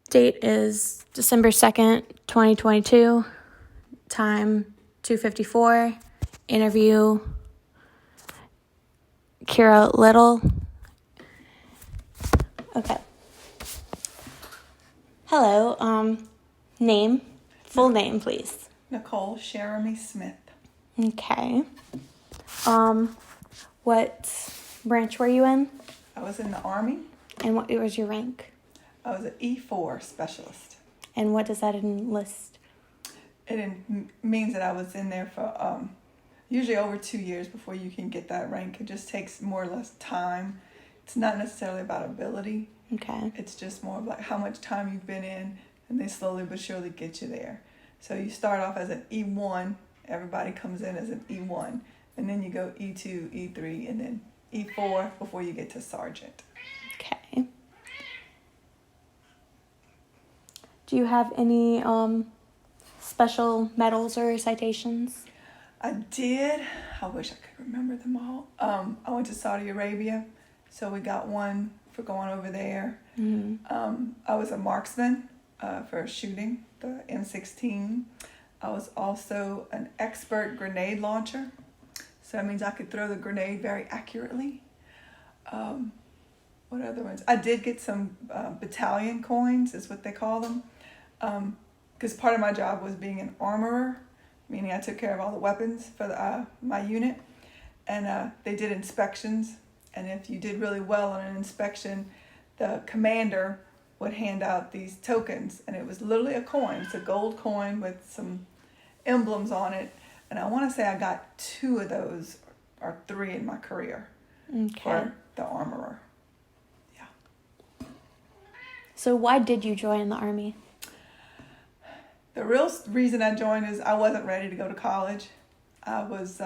Date is December 2nd, 2022. Time 2:54. Interview Kira Little. Okay. Hello. Name. Full name, please. Nicole Jeremy Smith. Okay. What branch were you in? I was in the Army. And what was your rank? I was an E4 specialist. And what does that enlist? It means that I was in there for usually over 2 years before you can get that rank. It just takes more or less time. It's not necessarily about ability. Okay. It's just more of like how much time you've been in, and they slowly but surely get you there. So you start off as an E1. Everybody comes in as an E1. And then you go E2, E3, and then E4 before you get to sergeant. Okay. Do you have any special medals or citations? I did. I wish I could remember them all. I went to Saudi Arabia, so we got one for going over there. Mm-hmm. I was a marksman for shooting the M16. I was also an expert grenade launcher, so that means I could throw the grenade very accurately. What other ones? I did get some battalion coins, is what they call them, because part of my job was being an armorer, meaning I took care of all the weapons for my unit, and they did inspections, and if you did really well on an inspection, the commander would hand out these tokens, and it was literally a coin. It's a gold coin with some emblems on it, and I want to say I got 2 of those, or 3 in my career. Okay. For the armorer. Yeah. So why did you join the Army? The real reason I joined is I wasn't ready to go to college. I was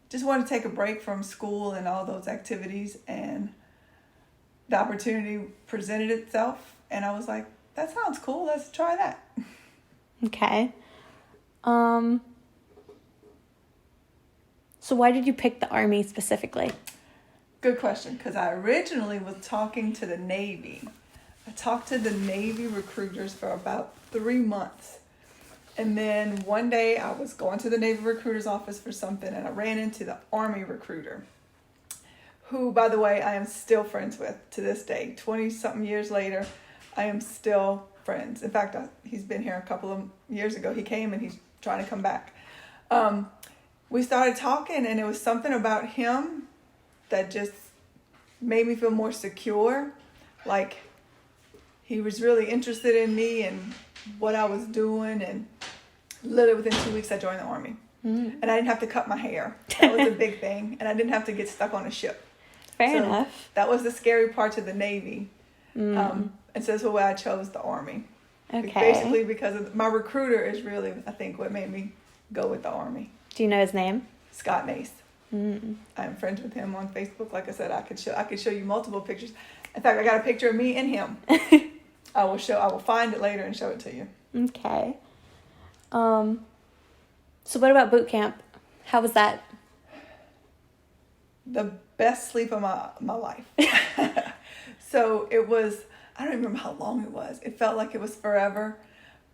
just wanted to take a break from school and all those activities, and the opportunity presented itself, and I was like, that sounds cool, let's try that. Okay. So why did you pick the Army specifically? Good question, because I originally was talking to the Navy. I talked to the Navy recruiters for about 3 months. And then one day I was going to the Navy recruiter's office for something, and I ran into the Army recruiter, who, by the way, I am still friends with to this day. 20-something years later, I am still friends. In fact, he's been here a couple of years ago. He came, and he's trying to come back. We started talking, and it was something about him that just made me feel more secure. Like, he was really interested in me and what I was doing, and literally within 2 weeks I joined the Army. Mm. And I didn't have to cut my hair. That was a big thing. And I didn't have to get stuck on a ship. Fair enough. That was the scary part of the Navy. And so that's why I chose the Army. Okay. Basically because of my recruiter is really, I think, what made me go with the Army. Do you know his name? Scott Nace. Mm. I'm friends with him on Facebook. Like I said, I could show you multiple pictures. In fact, I got a picture of me and him. I will find it later and show it to you. Okay. So what about boot camp? How was that? The best sleep of my life. So it was, I don't even remember how long it was. It felt like it was forever.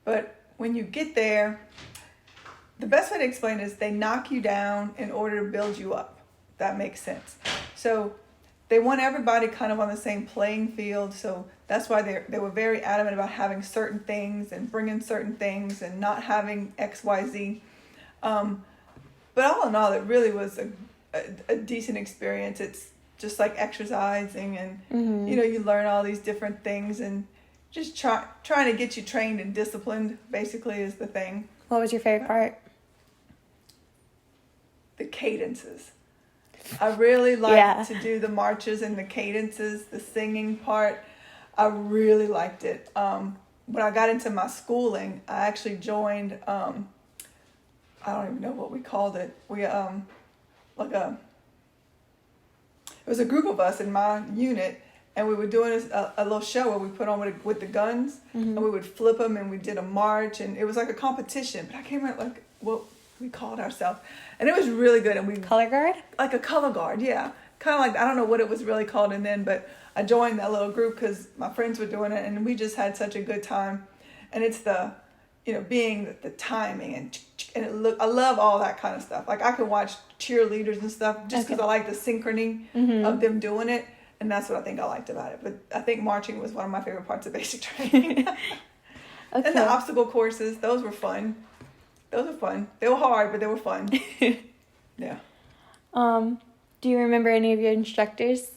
But when you get there, the best way to explain it is they knock you down in order to build you up. That makes sense. So they want everybody kind of on the same playing field. So that's why they were very adamant about having certain things and bringing certain things and not having X, Y, Z. But all in all, it really was a decent experience. It's just like exercising, and you learn all these different things, and just trying to get you trained and disciplined basically is the thing. What was your favorite part? The cadences. I really liked to do the marches and the cadences, the singing part. I really liked it. When I got into my schooling, I actually joined, I don't even know what we called it. It was a group of us in my unit, and we were doing a little show where we put on with the guns, and we would flip them, and we did a march, and it was like a competition, but I can't remember like what we called ourselves, and it was really good. And we Color guard? like a color guard, yeah, kind of like, I don't know what it was really called, and then but I joined that little group because my friends were doing it, and we just had such a good time. And it's the, being the timing and I love all that kind of stuff. Like I can watch cheerleaders and stuff just because I like the synchrony of them doing it, and that's what I think I liked about it. But I think marching was one of my favorite parts of basic training. And the obstacle courses, those were fun. They were hard, but they were fun. Yeah. Do you remember any of your instructors?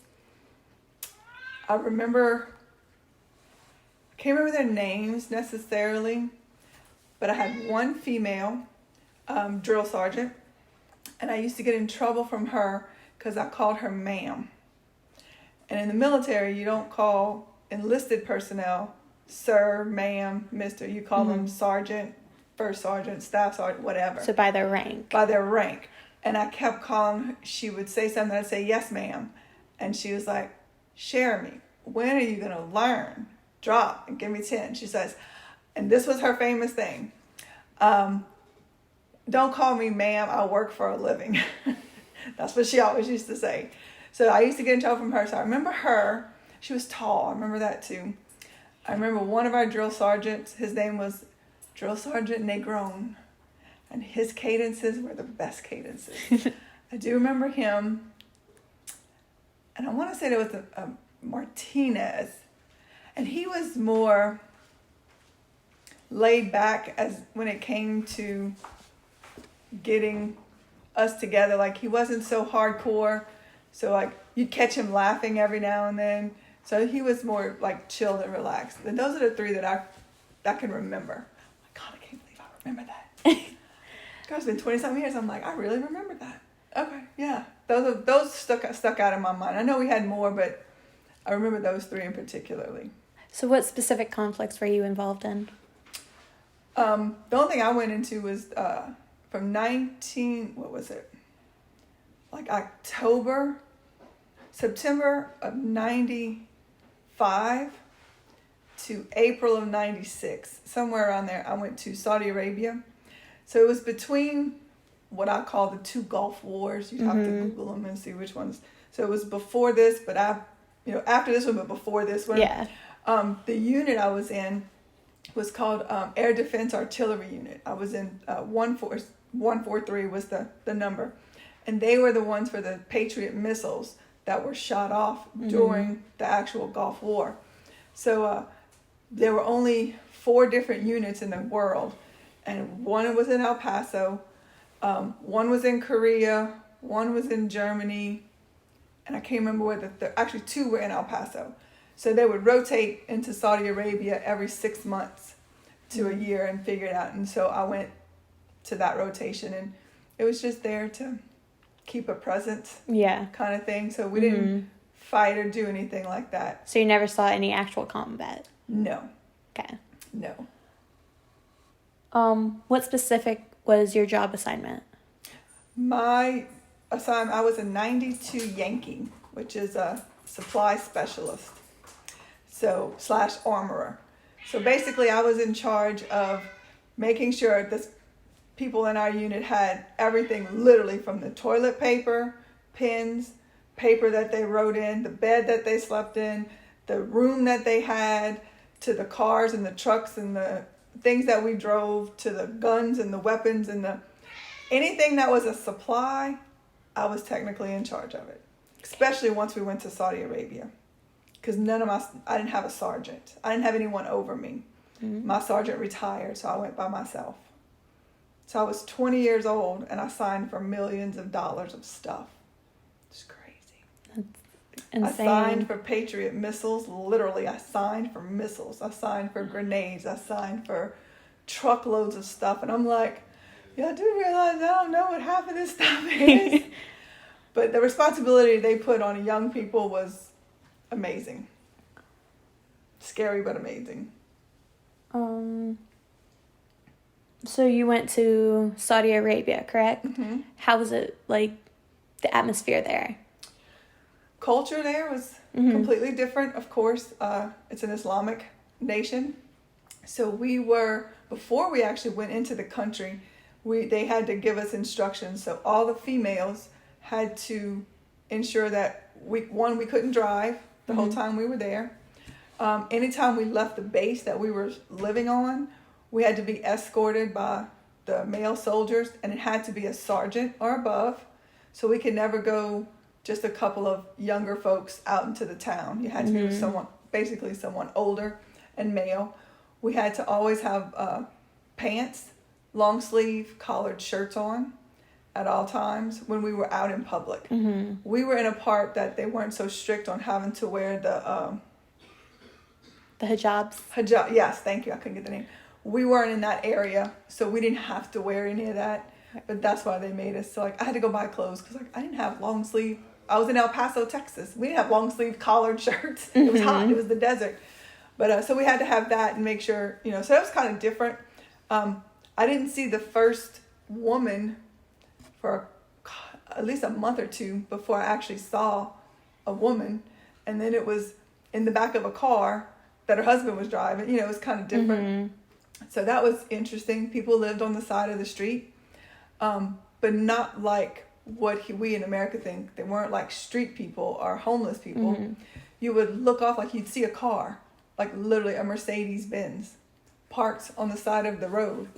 I can't remember their names necessarily, but I had one female drill sergeant, and I used to get in trouble from her because I called her ma'am. And in the military, you don't call enlisted personnel sir, ma'am, mister. You call them sergeant, first sergeant, staff sergeant, whatever. So by their rank. By their rank. And I kept calling, she would say something, I'd say, yes, ma'am. And she was like, Jeremy, when are you going to learn? Drop and give me 10. She says, and this was her famous thing, don't call me ma'am, I work for a living. That's what she always used to say. So I used to get in trouble from her. So I remember her, she was tall, I remember that too. I remember one of our drill sergeants, his name was Drill Sergeant Negron, and his cadences were the best cadences. I do remember him, and I want to say there was a Martinez, and he was more laid back as when it came to getting us together. Like he wasn't so hardcore, so like you'd catch him laughing every now and then. So he was more like chill and relaxed. And those are the three that I can remember. Oh my God, I can't believe I remember that. God, it's been 20-something years. I'm like, I really remember that. Okay, yeah. Those stuck out in my mind. I know we had more, but I remember those three in particularly. So what specific conflicts were you involved in? The only thing I went into was from September of 95 to April of 96, somewhere around there. I went to Saudi Arabia. So it was between what I call the two Gulf Wars. You'd have to Google them and see which ones. So it was before this, but after this one, but before this one. Yeah. The unit I was in was called Air Defense Artillery Unit. I was in 143 was the number. And they were the ones for the Patriot missiles that were shot off during the actual Gulf War. So there were only 4 different units in the world. And one was in El Paso, one was in Korea, one was in Germany, and I can't remember where actually 2 were in El Paso. So they would rotate into Saudi Arabia every 6 months to a year and figure it out. And so I went to that rotation, and it was just there to keep a presence, kind of thing. So we didn't fight or do anything like that. So you never saw any actual combat? No. Okay. No. What specific was your job assignment? My assignment, I was a 92 Yankee, which is a supply specialist. So / armorer. So basically I was in charge of making sure that people in our unit had everything, literally from the toilet paper, pens, paper that they wrote in, the bed that they slept in, the room that they had, to the cars and the trucks and the things that we drove, to the guns and the weapons and anything that was a supply. I was technically in charge of it, especially once we went to Saudi Arabia, because I didn't have a sergeant. I didn't have anyone over me. My sergeant retired, so I went by myself. So I was 20 years old, and I signed for millions of dollars of stuff. It's crazy. That's insane. I signed for Patriot missiles. Literally, I signed for missiles. I signed for grenades. I signed for truckloads of stuff. And I'm like, yeah, I do realize I don't know what half of this stuff is. But the responsibility they put on young people was amazing. Scary, but amazing. So you went to Saudi Arabia, correct? Mm-hmm. How was it, like, the atmosphere there? Culture there was completely different, of course. It's an Islamic nation. So before we actually went into the country, they had to give us instructions. So all the females had to ensure that we couldn't drive. the whole time we were there. Anytime we left the base that we were living on, we had to be escorted by the male soldiers, and it had to be a sergeant or above. So we could never go just a couple of younger folks out into the town. You had to be with someone older and male. We had to always have pants, long sleeve collared shirts on at all times when we were out in public. We were in a part that they weren't so strict on having to wear the hijabs. Hijab, yes, thank you. I couldn't get the name. We weren't in that area, so we didn't have to wear any of that. But that's why they made us. So like, I had to go buy clothes because like I didn't have long sleeve. I was in El Paso, Texas. We didn't have long sleeve collared shirts. It was hot. It was the desert. But so we had to have that and make sure, you know. So that was kind of different. I didn't see the first woman for at least a month or two before I actually saw a woman, and then it was in the back of a car that her husband was driving. You know, it was kind of different. So that was interesting. People lived on the side of the street, but not like what we in America think. They weren't like street people or homeless people. You would look off like you'd see a car, like literally a Mercedes-Benz parked on the side of the road.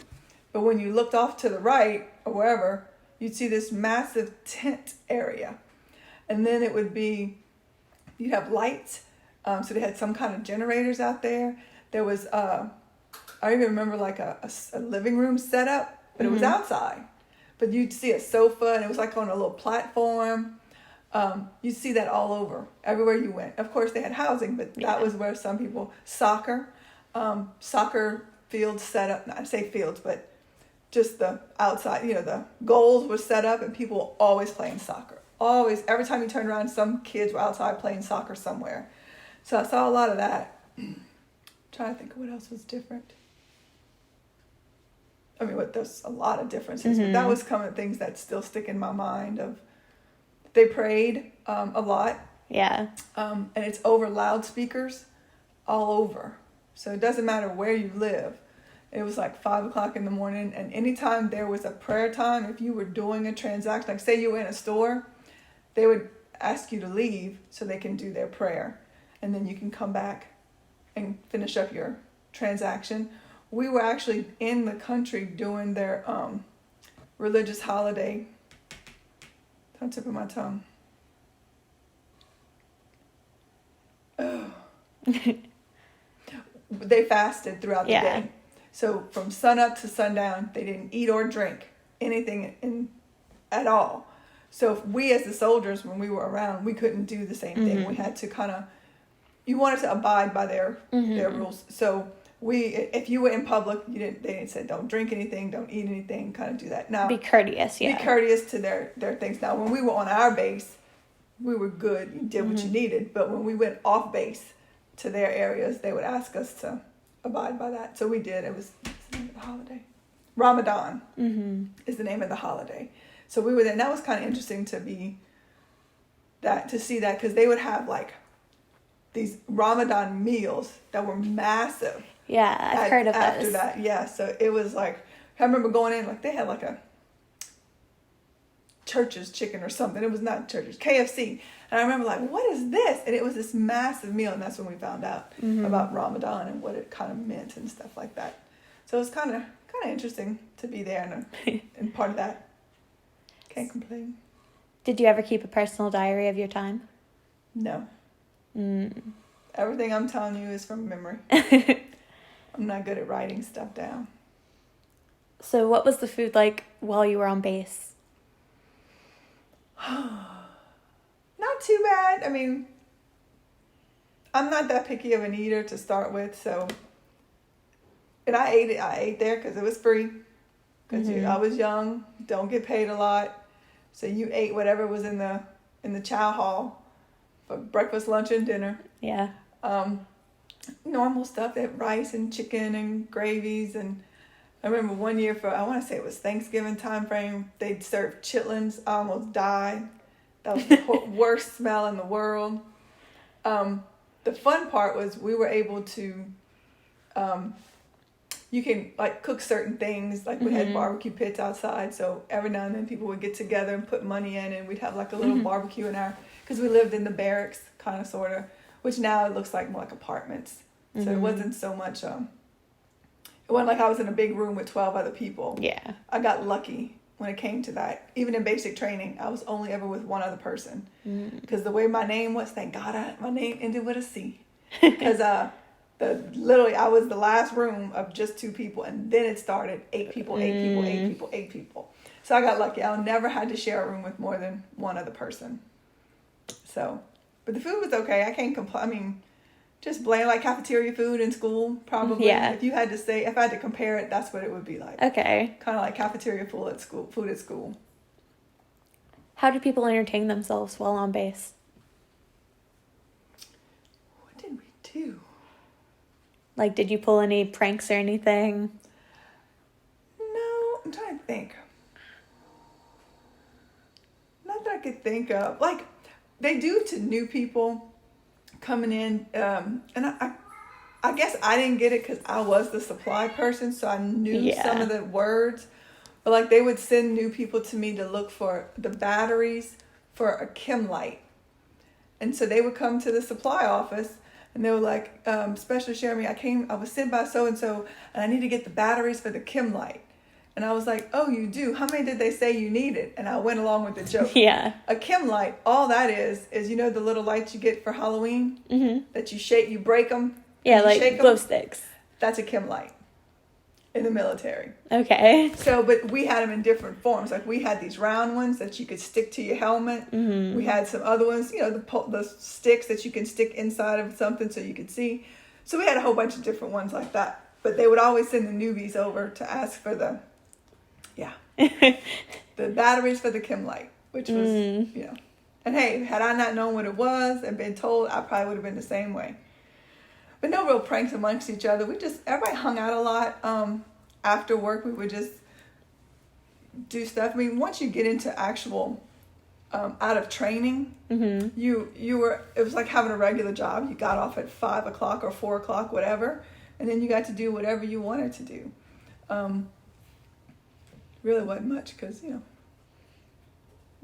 But when you looked off to the right or wherever, you'd see this massive tent area. And then it would be, you'd have lights. So they had some kind of generators out there. There was, I even remember like a living room set up, but it was outside. But you'd see a sofa, and it was like on a little platform. You'd see that all over, everywhere you went. Of course, they had housing, but that was where some people, soccer fields set up, not say fields, but just the outside, you know, the goals were set up, and people were always playing soccer. Always, every time you turned around, some kids were outside playing soccer somewhere. So I saw a lot of that. Trying to think of what else was different. I mean, there's a lot of differences, but that was kind of things that still stick in my mind. Of they prayed a lot, and it's over loudspeakers all over, so it doesn't matter where you live. It was like 5:00 in the morning, and anytime there was a prayer time, if you were doing a transaction, like say you were in a store, they would ask you to leave so they can do their prayer, and then you can come back and finish up your transaction. We were actually in the country doing their religious holiday. On the tip of my tongue. Oh. They fasted throughout the day. So from sunup to sundown, they didn't eat or drink anything at all. So if we as the soldiers, when we were around, we couldn't do the same thing. We had to kind of, you wanted to abide by their rules. So if you were in public, they didn't say don't drink anything, don't eat anything, kind of do that. Now be courteous, Be courteous to their things. Now when we were on our base, we were good. You did what you needed. But when we went off base to their areas, they would ask us to abide by that. So we did. It was the name of the holiday. Ramadan is the name of the holiday. So we were there, and that was kind of interesting to see that, because they would have like these Ramadan meals that were massive. Yeah, I've heard of those. After that, yeah. So it was like, I remember going in, like they had like a Church's chicken or something. It was not Church's, KFC. And I remember like, what is this? And it was this massive meal, and that's when we found out about Ramadan and what it kind of meant and stuff like that. So it was kind of interesting to be there and part of that. Can't complain. Did you ever keep a personal diary of your time? No. Everything I'm telling you is from memory. I'm not good at writing stuff down. So what was the food like while you were on base? Not too bad. I mean, I'm not that picky of an eater to start with, so. And I ate there because it was free. Because I was young, don't get paid a lot. So you ate whatever was in the chow hall for breakfast, lunch, and dinner. Yeah. Normal stuff. They had rice and chicken and gravies. And I remember one year I want to say it was Thanksgiving time frame, they'd serve chitlins. I almost died. That was the worst smell in the world. The fun part was we were able to, you can like cook certain things. Like we had barbecue pits outside. So every now and then people would get together and put money in, and we'd have like a little barbecue in because we lived in the barracks, kind of, sort of. which now it looks like more like apartments. So it wasn't so much, it wasn't like I was in a big room with 12 other people. Yeah. I got lucky when it came to that. Even in basic training, I was only ever with one other person. Because the way my name was, thank God my name ended with a C. Because literally I was the last room of just 2 people, and then it started 8 people, 8 people, 8 people, 8 people. So I got lucky. I never had to share a room with more than one other person. So, but the food was okay. I can't complain. I mean, just blame like cafeteria food in school, probably. Yeah. If I had to compare it, that's what it would be like. Okay. Kind of like cafeteria food at school. How do people entertain themselves while on base? What did we do? Like, did you pull any pranks or anything? No, I'm trying to think. Not that I could think of. Like, they do to new people coming in, and I guess I didn't get it because I was the supply person, so I knew some of the words. But like, they would send new people to me to look for the batteries for a chem light, and so they would come to the supply office, and they were like, "Specialist Jeremy, I was sent by so and so, and I need to get the batteries for the chem light." And I was like, "Oh, you do? How many did they say you needed?" And I went along with the joke. Yeah. A chem light, all that is the little lights you get for Halloween that you shake, you break them. Yeah, like glow sticks. That's a chem light in the military. Okay. So, but we had them in different forms. Like, we had these round ones that you could stick to your helmet. We had some other ones, the sticks that you can stick inside of something so you could see. So we had a whole bunch of different ones like that. But they would always send the newbies over to ask for the batteries for the chem light, which was, And hey, had I not known what it was and been told, I probably would have been the same way. But no real pranks amongst each other. Everybody hung out a lot. After work, we would just do stuff. I mean, once you get into actual out of training, it was like having a regular job. You got off at 5 o'clock or 4 o'clock, whatever, and then you got to do whatever you wanted to do. Really wasn't much because,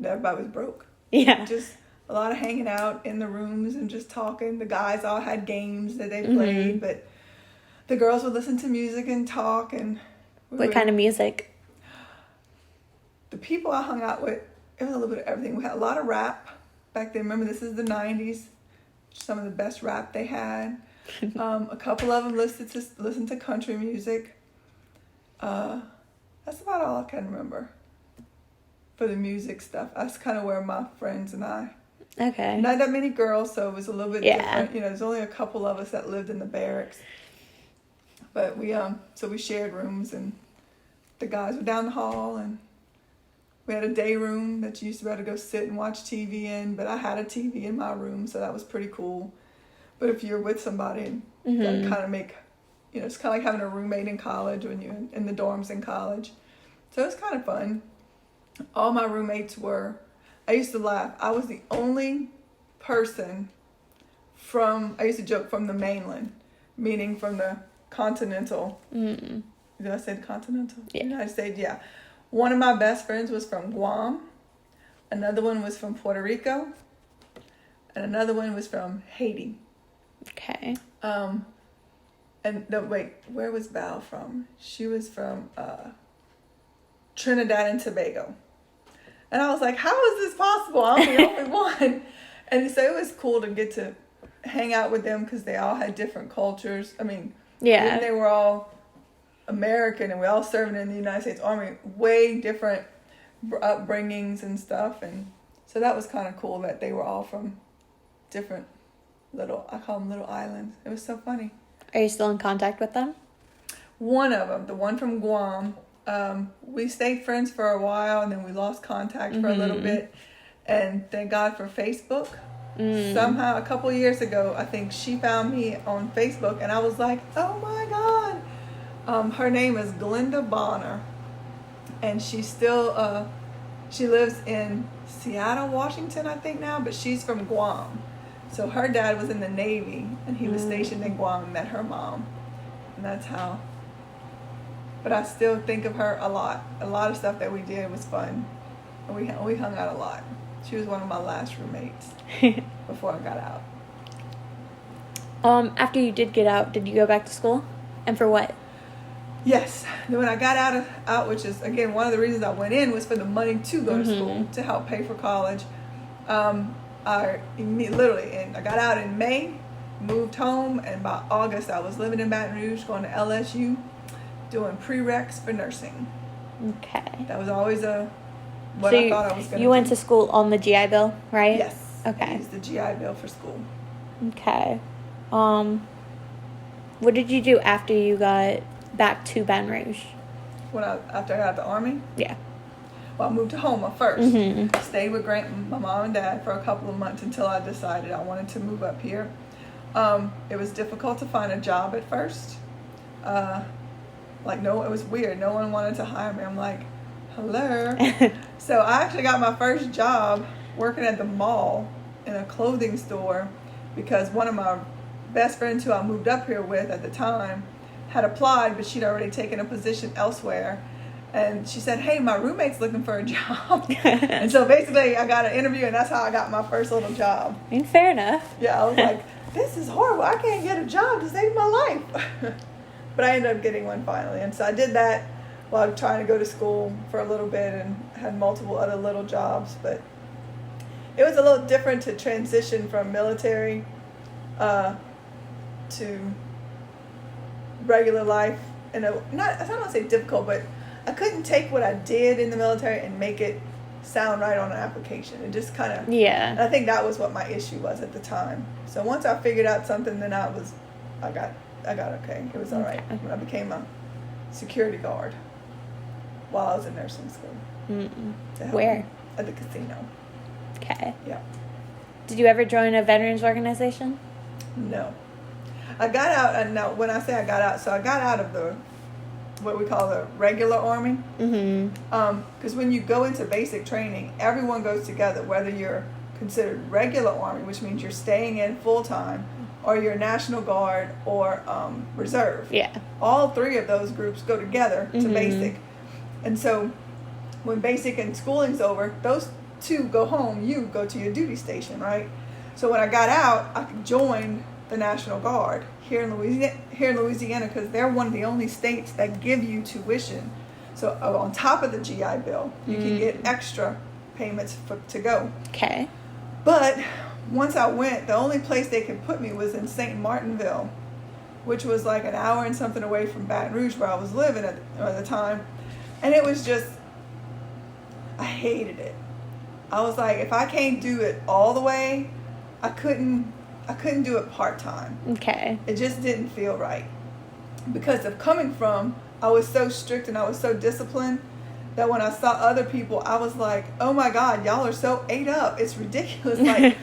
everybody was broke. Yeah. Just a lot of hanging out in the rooms and just talking. The guys all had games that they played, but the girls would listen to music and talk. And what kind of music? The people I hung out with, it was a little bit of everything. We had a lot of rap back then. Remember, this is the 90s. Some of the best rap they had. A couple of them listened to country music. That's about all I can remember for the music stuff. That's kind of where my friends and I. Okay. Not that many girls, so it was a little bit different. There's only a couple of us that lived in the barracks. But we shared rooms, and the guys were down the hall, and we had a day room that you used to be able to go sit and watch TV in, but I had a TV in my room, so that was pretty cool. But if you're with somebody, that kind of make, it's kind of like having a roommate in college when you're in the dorms in college. So it's kind of fun. All my roommates I used to laugh. I was the only person I used to joke, from the mainland, meaning from the continental. Did I say the continental? Yeah. United States, yeah. One of my best friends was from Guam. Another one was from Puerto Rico. And another one was from Haiti. Okay. Where was Val from? She was from Trinidad and Tobago. And I was like, how is this possible? I'm the only one. And so it was cool to get to hang out with them because they all had different cultures. I mean, even they were all American and we all serving in the United States Army, way different upbringings and stuff. And so that was kind of cool that they were all from different I call them little islands. It was so funny. Are you still in contact with them? One of them, the one from Guam, we stayed friends for a while and then we lost contact for a little bit. And thank God for Facebook. Somehow, a couple years ago, I think she found me on Facebook and I was like, oh my God. Her name is Glenda Bonner. And she's still, she lives in Seattle, Washington, I think now, but she's from Guam. So her dad was in the Navy, and he was stationed in Guam and met her mom. And that's how. But I still think of her a lot. A lot of stuff that we did was fun. And we hung out a lot. She was one of my last roommates before I got out. After you did get out, did you go back to school? And for what? Yes. Then when I got out, which is, again, one of the reasons I went in was for the money to go to school, to help pay for college. I got out in May, moved home, and by August I was living in Baton Rouge, going to LSU, doing prereqs for nursing. Okay. That was always I thought I was going to do. You went to school on the GI Bill, right? Yes. Okay. I used the GI Bill for school. Okay. What did you do after you got back to Baton Rouge? After I got out of the Army? Yeah. Well, I moved to Houma first. Stayed with my mom and dad for a couple of months until I decided I wanted to move up here. It was difficult to find a job at first. It was weird. No one wanted to hire me. I'm like, hello. So I actually got my first job working at the mall in a clothing store because one of my best friends who I moved up here with at the time had applied, but she'd already taken a position elsewhere. And she said, hey, my roommate's looking for a job. And so basically I got an interview, and that's how I got my first little job. I mean, fair enough. Yeah, I was like, this is horrible. I can't get a job to save my life. But I ended up getting one finally. And so I did that while trying to go to school for a little bit and had multiple other little jobs. But it was a little different to transition from military to regular life. And I don't want to say difficult, but I couldn't take what I did in the military and make it sound right on an application. It just kind of... Yeah. And I think that was what my issue was at the time. So once I figured out something, then I got okay. It was all right. When I became a security guard while I was in nursing school. Where? At the casino. Okay. Yeah. Did you ever join a veterans organization? No. I got out, and now when I say I got out, so I got out of the what we call the regular Army. Because when you go into basic training, everyone goes together, whether you're considered regular Army, which means you're staying in full time, or you're National Guard or Reserve. Yeah. All three of those groups go together to basic. And so when basic and schooling's over, those two go home, you go to your duty station, right? So when I got out, I joined the National Guard here in Louisiana, because they're one of the only states that give you tuition. So on top of the GI Bill, you can get extra payments to go. Okay. But once I went, the only place they could put me was in St. Martinville, which was like an hour and something away from Baton Rouge, where I was living at the time. And it was just, I hated it. I was like, if I can't do it all the way, I couldn't do it part-time. Okay. It just didn't feel right. Because of coming from, I was so strict and I was so disciplined that when I saw other people, I was like, oh my God, y'all are so ate up. It's ridiculous. Like,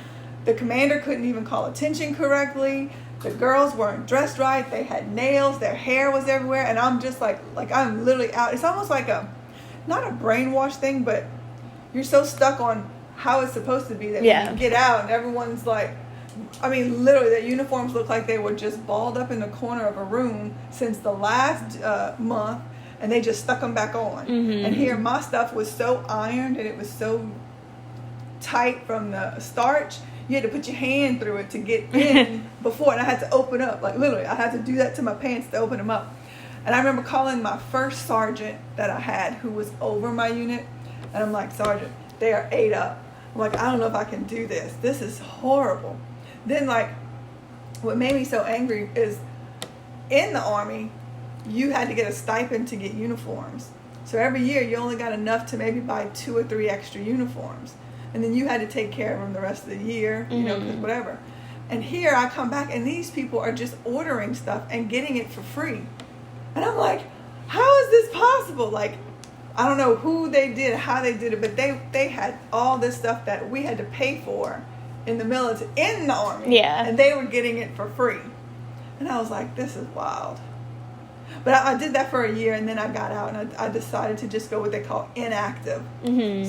the commander couldn't even call attention correctly. The girls weren't dressed right. They had nails. Their hair was everywhere. And I'm just like I'm literally out. It's almost like not a brainwash thing, but you're so stuck on how it's supposed to be that when you get out and everyone's like, I mean, literally, their uniforms look like they were just balled up in the corner of a room since the last month, and they just stuck them back on. And here, my stuff was so ironed, and it was so tight from the starch, you had to put your hand through it to get in before, and I had to open up. Like, literally, I had to do that to my pants to open them up. And I remember calling my first sergeant that I had, who was over my unit, and I'm like, Sergeant, they are ate up. I'm like, I don't know if I can do this. This is horrible. Then, like, what made me so angry is in the Army, you had to get a stipend to get uniforms. So every year, you only got enough to maybe buy 2 or 3 extra uniforms. And then you had to take care of them the rest of the year, you know, 'cause whatever. And here I come back, and these people are just ordering stuff and getting it for free. And I'm like, how is this possible? Like, I don't know who they did, how they did it, but they had all this stuff that we had to pay for in the military, in the Army. Yeah. And they were getting it for free. And I was like, this is wild. But I did that for a year, and then I got out, and I decided to just go what they call inactive.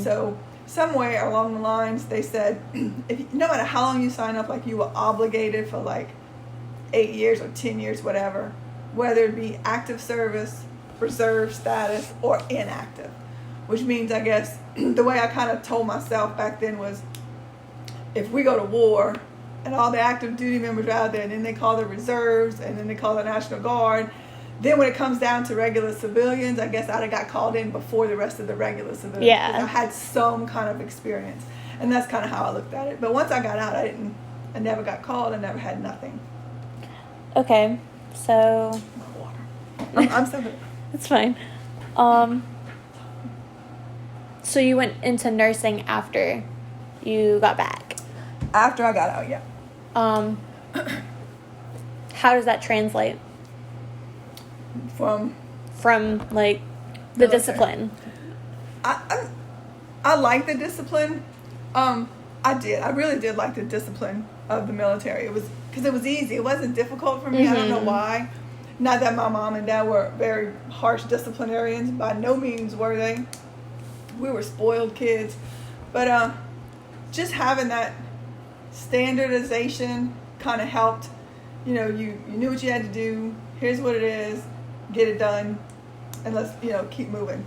So somewhere along the lines, they said, no matter how long you sign up, like, you were obligated for like 8 years or 10 years, whatever, whether it be active service, reserve status, or inactive. Which means, I guess, the way I kind of told myself back then was, if we go to war and all the active duty members are out there, and then they call the reserves, and then they call the National Guard. Then when it comes down to regular civilians, I guess I'd have got called in before the rest of the regular civilians. Yeah. 'Cause I had some kind of experience. And that's kind of how I looked at it. But once I got out, I never got called. I never had nothing. Okay, so My water. I'm so good. it's fine. So you went into nursing after you got back. After I got out, yeah. How does that translate From like the Military. discipline? I like the discipline. I really did like the discipline of the military. It was because it was easy. It wasn't difficult for me. I don't know why. Not that my mom and dad were very harsh disciplinarians. By no means were they. We were spoiled kids. But just having that standardization kind of helped. You know, you knew what you had to do. Here's what it is. Get it done. And let's, keep moving.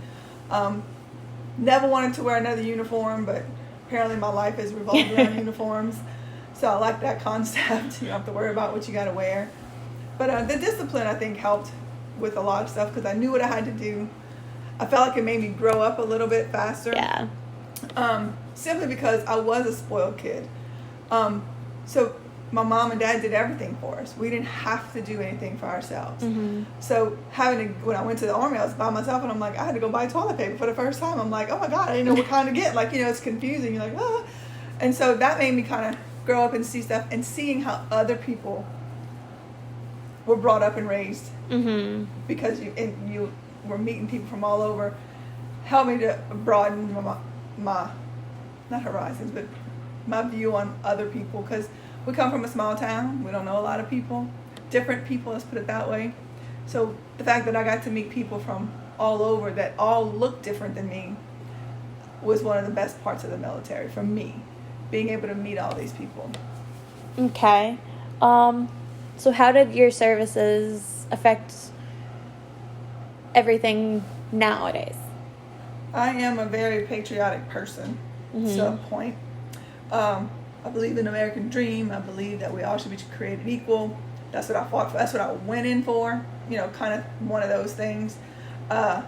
Never wanted to wear another uniform, but apparently my life is revolved around uniforms. So I like that concept. You don't have to worry about what you got to wear. But the discipline, I think, helped with a lot of stuff because I knew what I had to do. I felt like it made me grow up a little bit faster. Yeah. Simply because I was a spoiled kid. So my mom and dad did everything for us. We didn't have to do anything for ourselves. Mm-hmm. So when I went to the Army, I was by myself, and I'm like, I had to go buy toilet paper for the first time. I'm like, oh my God, I didn't know what kind to get. Like, it's confusing. You're like, ah. And so that made me kind of grow up and see stuff, and seeing how other people were brought up and raised. Mm-hmm. Because you were meeting people from all over, helped me to broaden my not horizons, but my view on other people. Because we come from a small town. We don't know a lot of people. Different people, let's put it that way. So the fact that I got to meet people from all over that all look different than me was one of the best parts of the military for me. Being able to meet all these people. Okay. So how did your services affect everything nowadays? I am a very patriotic person to a point. I believe in the American dream. I believe that we all should be created equal. That's what I fought for. That's what I went in for. Kind of one of those things. I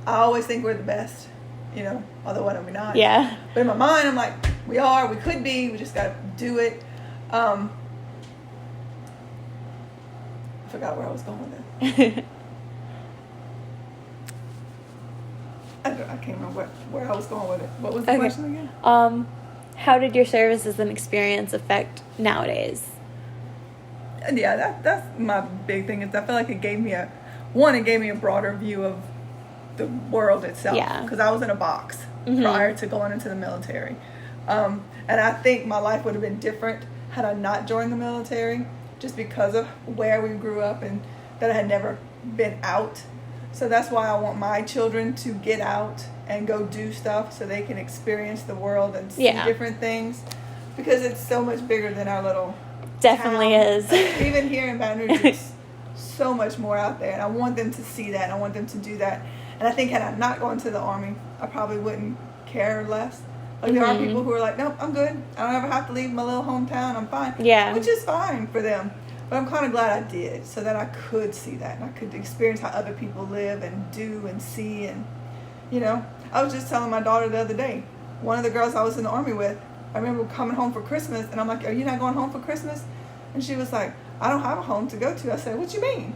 always think we're the best, although why don't we not? Yeah. But in my mind, I'm like, we are, we could be, we just got to do it. I forgot where I was going with it. I can't remember where I was going with it. What was the question again? How did your services and experience affect nowadays? Yeah, that's my big thing. Is I feel like it gave me a broader view of the world itself. Yeah. Because I was in a box prior to going into the military. And I think my life would have been different had I not joined the military, just because of where we grew up and that I had never been out. So that's why I want my children to get out and go do stuff so they can experience the world and see different things, because it's so much bigger than our little Definitely town. is. Even here in Baton Rouge, it's so much more out there, and I want them to see that, and I want them to do that. And I think had I not gone to the Army, I probably wouldn't care less. Like there are people who are like, nope, I'm good. I don't ever have to leave my little hometown. I'm fine. Yeah. Which is fine for them. But I'm kind of glad I did, so that I could see that, and I could experience how other people live and do and see. And I was just telling my daughter the other day, one of the girls I was in the Army with, I remember coming home for Christmas, and I'm like, are you not going home for Christmas? And she was like, I don't have a home to go to. I said, what you mean?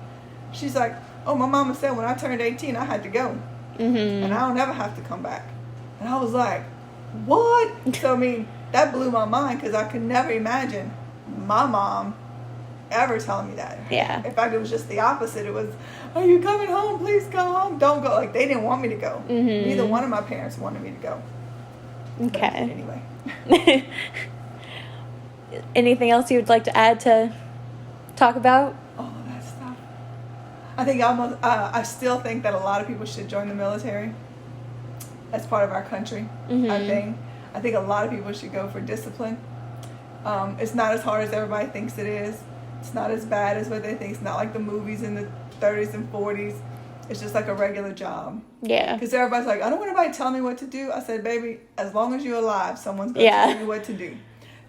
She's like, oh, my mama said when I turned 18 I had to go, and I don't ever have to come back. And I was like, what? So that blew my mind, because I could never imagine my mom ever telling me that. Yeah. In fact, it was just the opposite. It was, are you coming home? Please come home. Don't go. Like, they didn't want me to go. Neither one of my parents wanted me to go. Okay. But anyway. Anything else you would like to add to talk about? All of that stuff. I think I still think that a lot of people should join the military as part of our country. I think a lot of people should go for discipline. It's not as hard as everybody thinks it is. It's not as bad as what they think. It's not like the movies in the 30s and 40s. It's just like a regular job. Yeah. Because everybody's like, I don't want anybody to tell me what to do. I said, baby, as long as you're alive, someone's going to tell you what to do.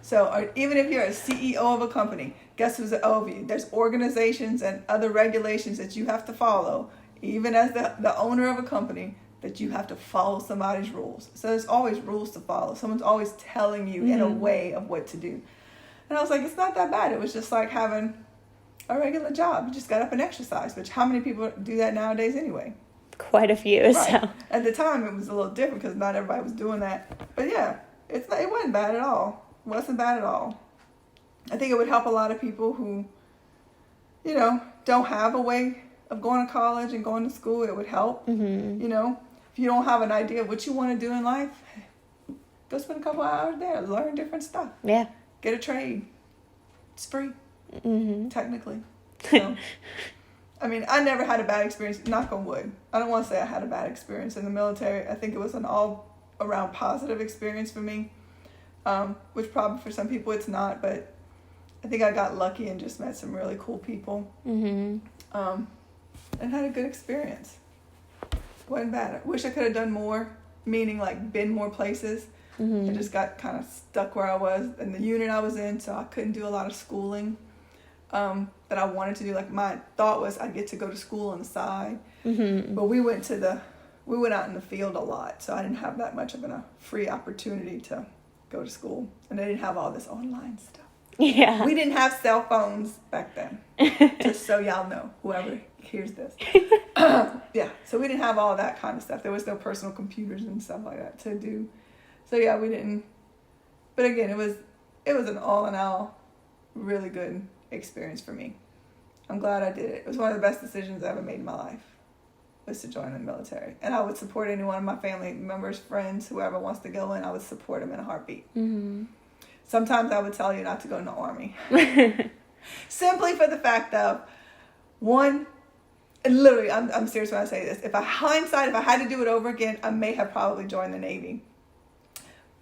So even if you're a CEO of a company, guess who's over you? There's organizations and other regulations that you have to follow, even as the owner of a company, that you have to follow somebody's rules. So there's always rules to follow. Someone's always telling you in a way of what to do. And I was like, it's not that bad. It was just like having a regular job. You just got up and exercised, which how many people do that nowadays anyway? Quite a few. Right. So At the time, it was a little different because not everybody was doing that. But yeah, it wasn't bad at all. It wasn't bad at all. I think it would help a lot of people who, don't have a way of going to college and going to school. It would help. If you don't have an idea of what you want to do in life, go spend a couple hours there, learn different stuff. Yeah. Get a trade. It's free, technically. So, I mean, I never had a bad experience, knock on wood. I don't want to say I had a bad experience in the military. I think it was an all-around positive experience for me, which probably for some people it's not, but I think I got lucky and just met some really cool people and had a good experience. Wasn't bad. I wish I could have done more, meaning like been more places. I just got kind of stuck where I was in the unit I was in, so I couldn't do a lot of schooling that I wanted to do. Like my thought was I'd get to go to school on the side, but we went out in the field a lot, so I didn't have that much of a free opportunity to go to school, and they didn't have all this online stuff. Yeah. We didn't have cell phones back then, just so y'all know, whoever hears this. Yeah, so we didn't have all that kind of stuff. There was no personal computers and stuff like that to do. So yeah, we didn't. But again, it was an all in all really good experience for me. I'm glad I did it. It was one of the best decisions I ever made in my life, was to join the military. And I would support any one of my family members, friends, whoever wants to go in. I would support them in a heartbeat. Sometimes I would tell you not to go in the Army. Simply for the fact of, one, and literally, I'm serious when I say this. If I had to do it over again, I may have probably joined the Navy.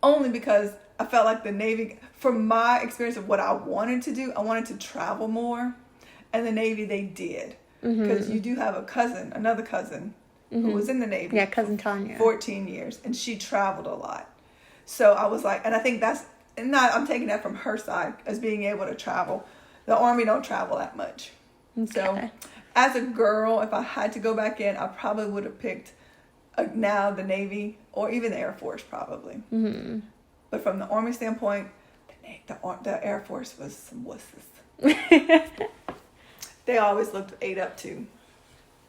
Only because I felt like the Navy, from my experience of what I wanted to do, I wanted to travel more. And the Navy, they did. Because you do have another cousin, who was in the Navy. Yeah, Cousin Tanya. 14 years. And she traveled a lot. So I was like, and I think I'm taking that from her side as being able to travel. The Army don't travel that much. Okay. So as a girl, if I had to go back in, I probably would have picked now the Navy or even the Air Force probably. But from the Army standpoint, the Air Force was some wusses. They always looked 8 up to.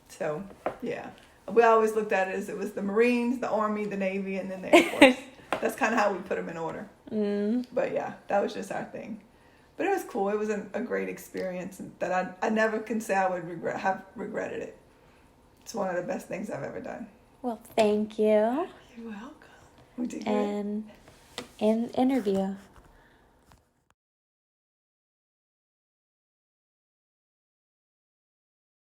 So yeah, we always looked at it as it was the Marines, the Army, the Navy, and then the Air Force. That's kind of how we put them in order. But yeah, that was just our thing. But it was cool. It was a great experience that I never can say I would have regretted it. It's one of the best things I've ever done. Well, thank you. You're welcome. We did good. And interview.